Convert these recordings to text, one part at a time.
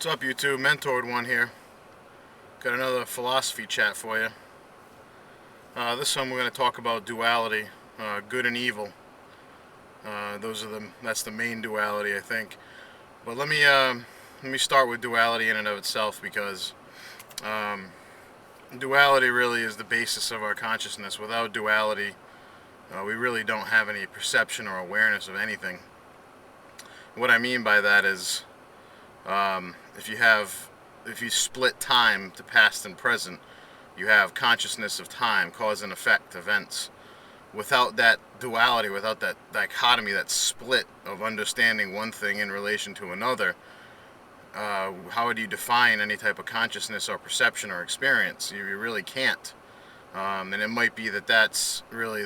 What's up, YouTube? Mentored one here. Got another philosophy chat for you. This time we're going to talk about duality, good and evil. That's the main duality, I think. But let me start with duality in and of itself, because um, duality really is the basis of our consciousness. Without duality, we really don't have any perception or awareness of anything. What I mean by that is, if you split time to past and present, you have consciousness of time, cause and effect, events. Without that duality, without that dichotomy, that split of understanding one thing in relation to another, how would you define any type of consciousness or perception or experience? You really can't. And it might be that that's really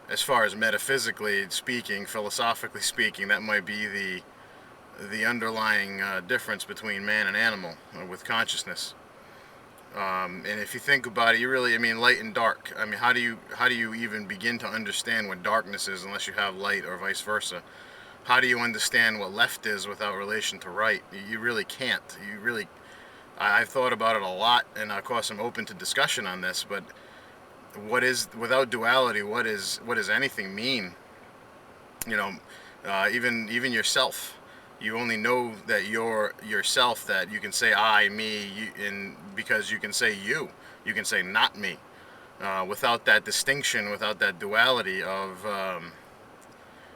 as far as metaphysically speaking, philosophically speaking, that might be the underlying difference between man and animal with consciousness. And if you think about it, light and dark. How do you even begin to understand what darkness is unless you have light, or vice versa? How do you understand what left is without relation to right? You really can't. I've thought about it a lot, and of course I'm open to discussion on this. But without duality? What does anything mean? You know, even yourself. You only know that you're yourself, that you can say I, me, because you can say you. You can say not me. Without that distinction, without that duality of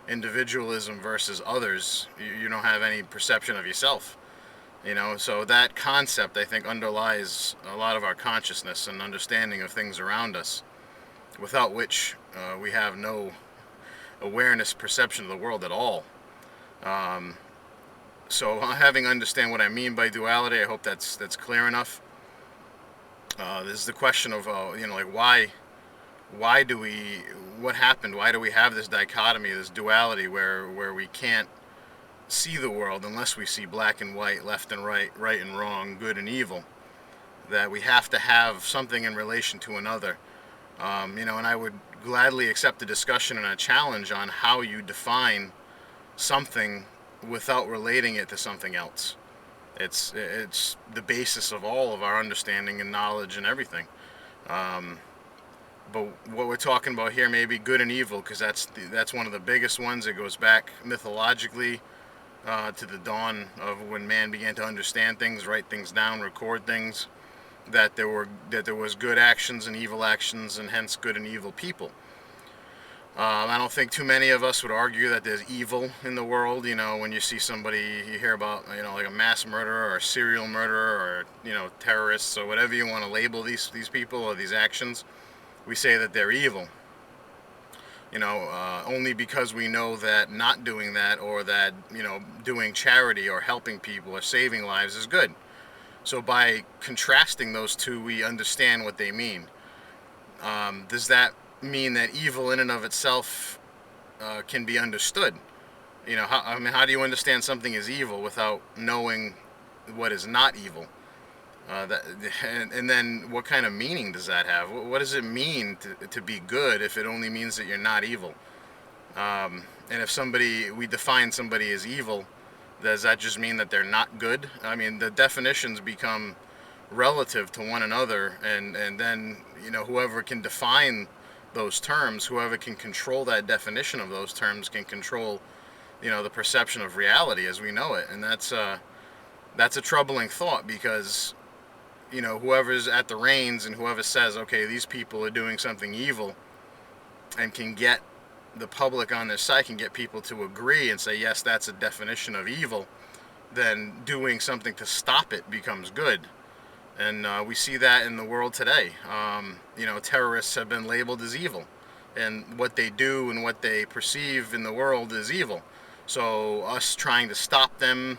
individualism versus others, you don't have any perception of yourself. So that concept, I think, underlies a lot of our consciousness and understanding of things around us, without which we have no awareness, perception of the world at all. So having understand what I mean by duality, I hope that's clear enough. This is the question of why do we, what happened? Why do we have this dichotomy, this duality, where we can't see the world unless we see black and white, left and right, right and wrong, good and evil? That we have to have something in relation to another. And I would gladly accept a discussion and a challenge on how you define something without relating it to something else. It's the basis of all of our understanding and knowledge and everything. But what we're talking about here may be good and evil, because that's one of the biggest ones. It goes back mythologically to the dawn of when man began to understand things, write things down, record things. That there was good actions and evil actions, and hence good and evil people. I don't think too many of us would argue that there's evil in the world. When you see somebody, you hear about, like a mass murderer or a serial murderer, or, terrorists, or whatever you want to label these people or these actions, we say that they're evil. Only because we know that not doing that, or that, doing charity or helping people or saving lives is good. So by contrasting those two, we understand what they mean. Does that mean that evil in and of itself can be understood? How do you understand something is evil without knowing what is not evil? And then what kind of meaning does that have? What does it mean to be good if it only means that you're not evil? And if we define somebody as evil, does that just mean that they're not good? The definitions become relative to one another, and then whoever can define those terms, whoever can control that definition of those terms, can control the perception of reality as we know it. And that's a troubling thought, because whoever's at the reins and whoever says, okay, these people are doing something evil, and can get the public on their side, can get people to agree and say, yes, that's a definition of evil, then doing something to stop it becomes good. And we see that in the world today. Terrorists have been labeled as evil, and what they do and what they perceive in the world is evil. So us trying to stop them,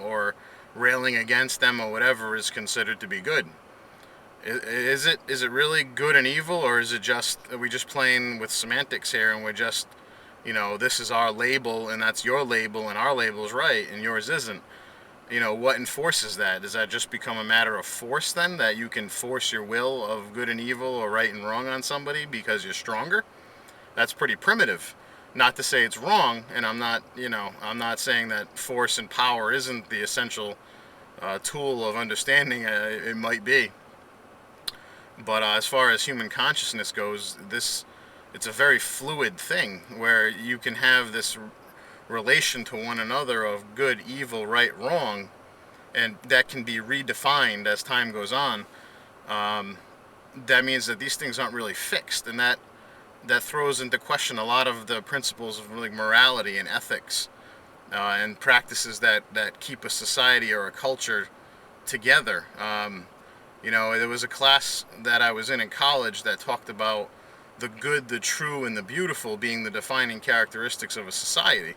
or railing against them or whatever, is considered to be good. Is it really good and evil, or is it just, are we just playing with semantics here, and we're just, this is our label and that's your label, and our label is right and yours isn't? What enforces that? Does that just become a matter of force then, that you can force your will of good and evil or right and wrong on somebody because you're stronger? That's pretty primitive. Not to say it's wrong, and I'm not saying that force and power isn't the essential tool of understanding. It might be, but as far as human consciousness goes, it's a very fluid thing where you can have this relation to one another of good, evil, right, wrong, and that can be redefined as time goes on. Um, that means that these things aren't really fixed, and that throws into question a lot of the principles of like morality and ethics and practices that keep a society or a culture together. There was a class that I was in college that talked about the good, the true, and the beautiful being the defining characteristics of a society.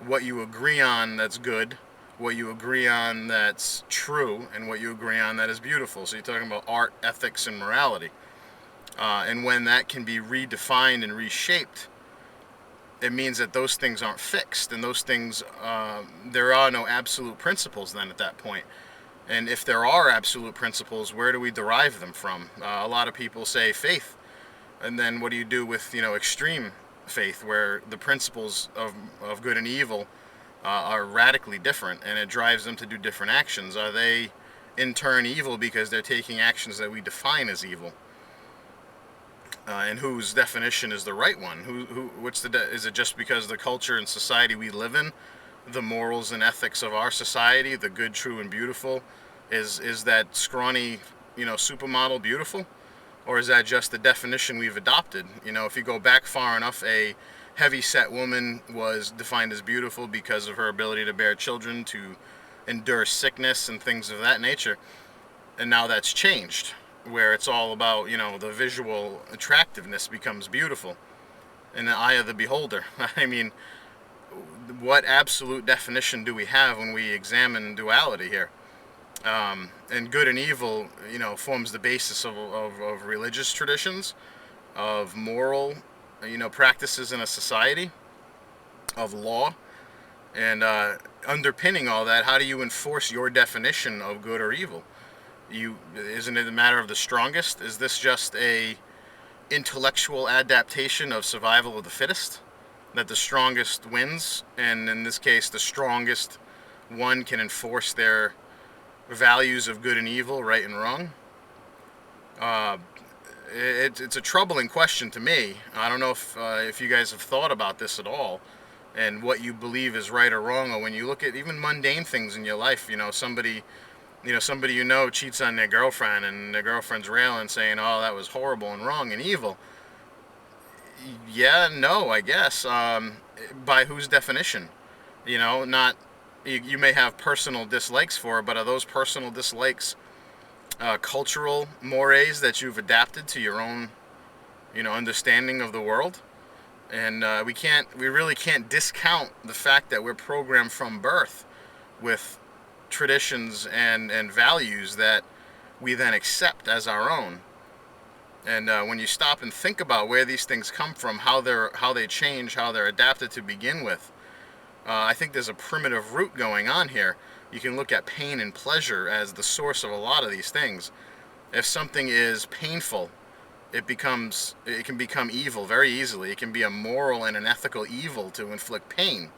What you agree on that's good, what you agree on that's true, and what you agree on that is beautiful. So you're talking about art, ethics, and morality. And when that can be redefined and reshaped, it means that those things aren't fixed, and those things, there are no absolute principles then at that point. And if there are absolute principles, where do we derive them from? A lot of people say faith, and then what do you do with extreme faith, where the principles of good and evil are radically different, and it drives them to do different actions? Are they in turn evil because they're taking actions that we define as evil? And whose definition is the right one? Is it just because the culture and society we live in, the morals and ethics of our society, the good, true, and beautiful, is that scrawny, supermodel beautiful? Or is that just the definition we've adopted? If you go back far enough, a heavy-set woman was defined as beautiful because of her ability to bear children, to endure sickness, and things of that nature. And now that's changed, where it's all about, the visual attractiveness becomes beautiful in the eye of the beholder. I mean, what absolute definition do we have when we examine duality here? And good and evil, forms the basis of religious traditions, of moral, practices in a society, of law, and underpinning all that, how do you enforce your definition of good or evil? Isn't it a matter of the strongest? Is this just a intellectual adaptation of survival of the fittest, that the strongest wins, and in this case the strongest one can enforce their values of good and evil, right and wrong? It's a troubling question to me. I don't know if you guys have thought about this at all, and what you believe is right or wrong, or when you look at even mundane things in your life. Somebody cheats on their girlfriend, and their girlfriend's railing, saying, "Oh, that was horrible and wrong and evil." Yeah, no, I guess. By whose definition? Not you may have personal dislikes for it, but are those personal dislikes cultural mores that you've adapted to your own, understanding of the world? And we really can't discount the fact that we're programmed from birth with traditions and values that we then accept as our own. And when you stop and think about where these things come from, how they change, how they're adapted to begin with, I think there's a primitive root going on here. You can look at pain and pleasure as the source of a lot of these things. If something is painful, it can become evil very easily. It can be a moral and an ethical evil to inflict pain.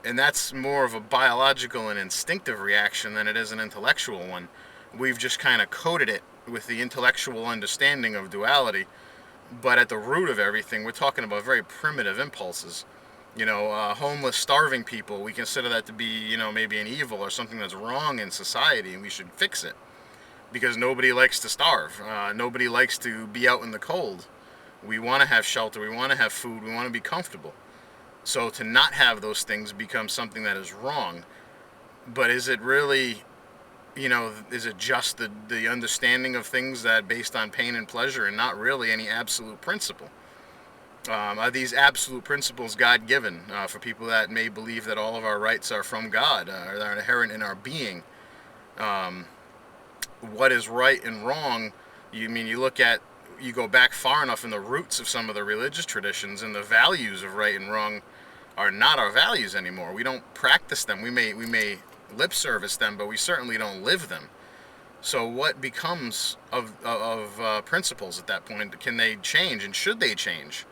And that's more of a biological and instinctive reaction than it is an intellectual one. We've just kind of coded it with the intellectual understanding of duality, but at the root of everything, we're talking about very primitive impulses. Homeless, starving people, we consider that to be, maybe an evil or something that's wrong in society, and we should fix it. Because nobody likes to starve. Nobody likes to be out in the cold. We want to have shelter, we want to have food, we want to be comfortable. So to not have those things becomes something that is wrong. But is it really, is it just the understanding of things that based on pain and pleasure, and not really any absolute principle? Are these absolute principles God-given for people that may believe that all of our rights are from God, or are inherent in our being? What is right and wrong? You go back far enough in the roots of some of the religious traditions, and the values of right and wrong are not our values anymore. We don't practice them. We may lip service them, but we certainly don't live them. So what becomes of principles at that point? Can they change, and should they change?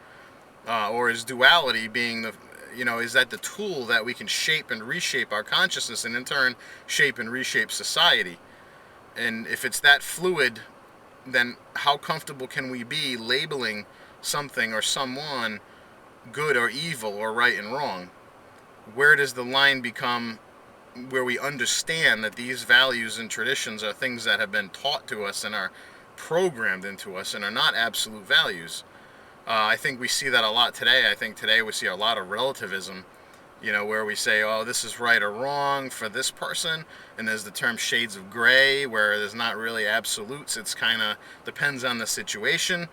or is duality being is that the tool that we can shape and reshape our consciousness and in turn shape and reshape society? And if it's that fluid, then how comfortable can we be labeling something or someone good or evil or right and wrong? Where does the line become where we understand that these values and traditions are things that have been taught to us and are programmed into us and are not absolute values? I think we see that a lot today. I think today we see a lot of relativism, where we say, oh, this is right or wrong for this person, and there's the term shades of gray, where there's not really absolutes. It's kind of depends on the situation.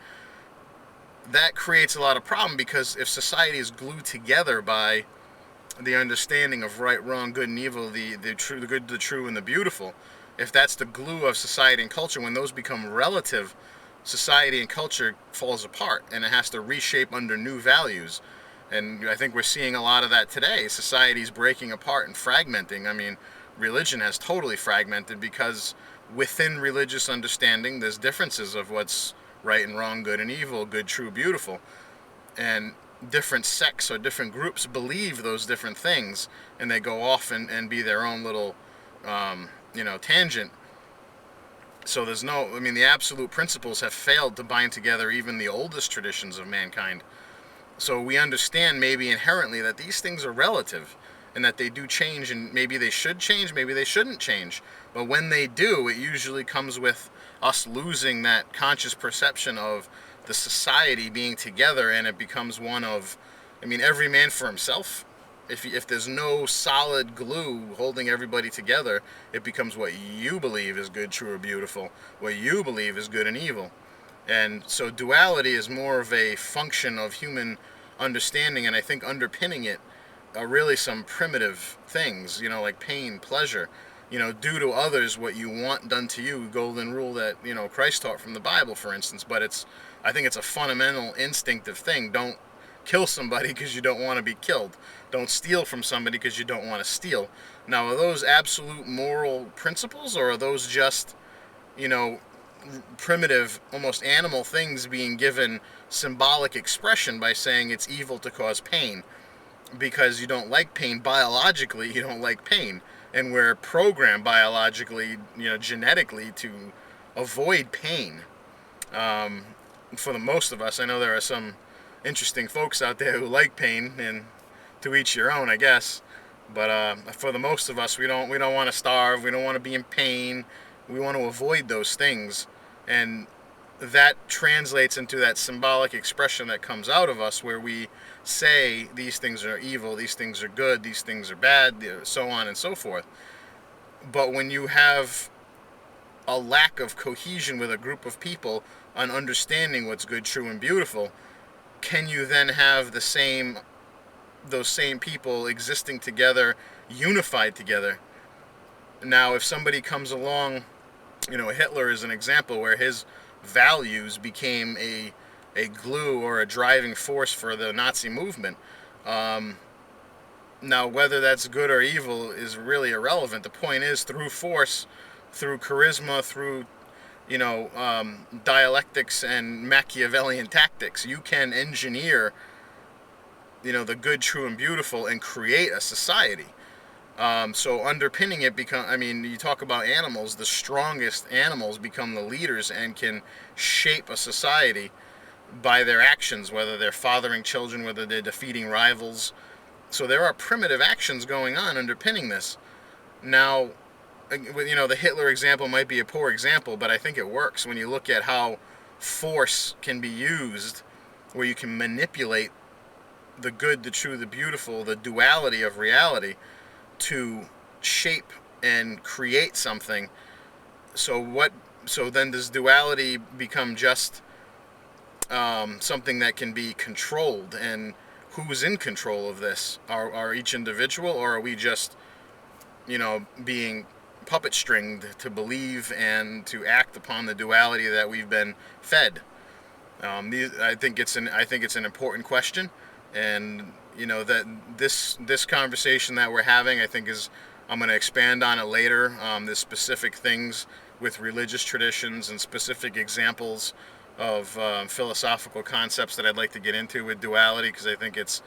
That creates a lot of problem, because if society is glued together by the understanding of right, wrong, good and evil, the true, the good, the true, and the beautiful, if that's the glue of society and culture, when those become relative, society and culture falls apart, and it has to reshape under new values. And I think we're seeing a lot of that today. Society's breaking apart and fragmenting. I mean, religion has totally fragmented, because within religious understanding, there's differences of what's right and wrong, good and evil, good, true, beautiful. And different sects or different groups believe those different things, and they go off and be their own little, tangent. So the absolute principles have failed to bind together even the oldest traditions of mankind. So we understand maybe inherently that these things are relative and that they do change, and maybe they should change, maybe they shouldn't change. But when they do, it usually comes with us losing that conscious perception of the society being together, and it becomes one of, every man for himself. If there's no solid glue holding everybody together, it becomes what you believe is good, true, or beautiful, what you believe is good and evil. And so duality is more of a function of human understanding, and I think underpinning it are really some primitive things, like pain, pleasure, do to others what you want done to you, golden rule that, Christ taught from the Bible, for instance. But I think it's a fundamental instinctive thing. Don't kill somebody because you don't want to be killed. Don't steal from somebody because you don't want to steal. Now, are those absolute moral principles, or are those just, primitive, almost animal things being given symbolic expression by saying it's evil to cause pain? Because you don't like pain biologically, you don't like pain. And we're programmed biologically, genetically, to avoid pain. For the most of us, I know there are some interesting folks out there who like pain, and to each your own, I guess. But for the most of us, we don't want to starve. We don't want to be in pain. We want to avoid those things, and that translates into that symbolic expression that comes out of us, where we say these things are evil, these things are good, these things are bad, so on and so forth. But when you have a lack of cohesion with a group of people on understanding what's good, true, and beautiful, can you then have those same people existing together, unified together? Now, if somebody comes along, Hitler is an example where his values became a glue or a driving force for the Nazi movement. Now, whether that's good or evil is really irrelevant. The point is, through force, through charisma, through dialectics and Machiavellian tactics, you can engineer the good, true, and beautiful, and create a society. So underpinning it you talk about animals, the strongest animals become the leaders and can shape a society by their actions, whether they're fathering children, whether they're defeating rivals. So there are primitive actions going on underpinning this. Now, the Hitler example might be a poor example, but I think it works when you look at how force can be used, where you can manipulate the good, the true, the beautiful, the duality of reality, to shape and create something. So then does duality become just something that can be controlled? And who's in control of this? Are each individual, or are we just being puppet stringed to believe and to act upon the duality that we've been fed? I think it's an important question, and that this conversation that we're having, I think I'm going to expand on it later. There's specific things with religious traditions and specific examples of philosophical concepts that I'd like to get into with duality, because I think it's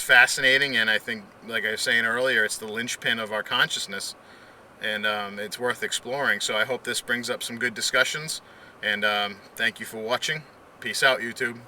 fascinating, and I think, like I was saying earlier, it's the linchpin of our consciousness, and it's worth exploring. So I hope this brings up some good discussions, and thank you for watching. Peace out, YouTube.